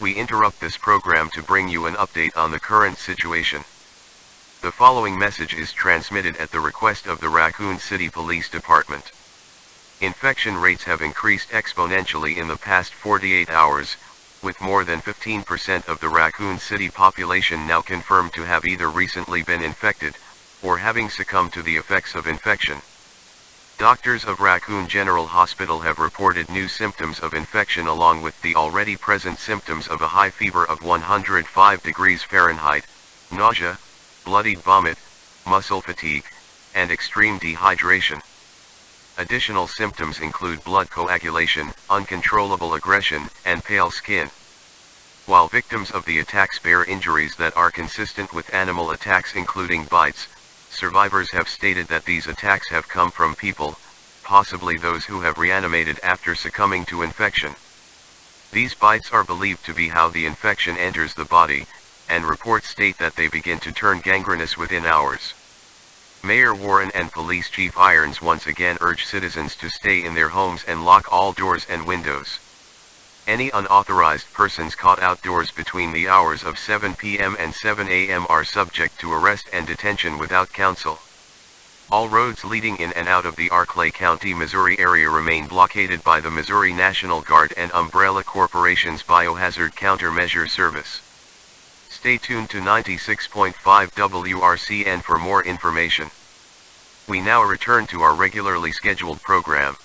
We interrupt this program to bring you an update on the current situation. The following message is transmitted at the request of the Raccoon City Police Department. Infection rates have increased exponentially in the past 48 hours, with more than 15% of the Raccoon City population now confirmed to have either recently been infected, or having succumbed to the effects of infection. Doctors of Raccoon General Hospital have reported new symptoms of infection along with the already present symptoms of a high fever of 105 degrees Fahrenheit, nausea, bloody vomit, muscle fatigue, and extreme dehydration. Additional symptoms include blood coagulation, uncontrollable aggression, and pale skin. While victims of the attacks bear injuries that are consistent with animal attacks including bites, survivors have stated that these attacks have come from people, possibly those who have reanimated after succumbing to infection. These bites are believed to be how the infection enters the body, and reports state that they begin to turn gangrenous within hours. Mayor Warren and Police Chief Irons once again urge citizens to stay in their homes and lock all doors and windows. Any unauthorized persons caught outdoors between the hours of 7 p.m. and 7 a.m. are subject to arrest and detention without counsel. All roads leading in and out of the Arklay County, Missouri area remain blockaded by the Missouri National Guard and Umbrella Corporation's Biohazard Countermeasure Service. Stay tuned to 96.5 WRCN for more information. We now return to our regularly scheduled program.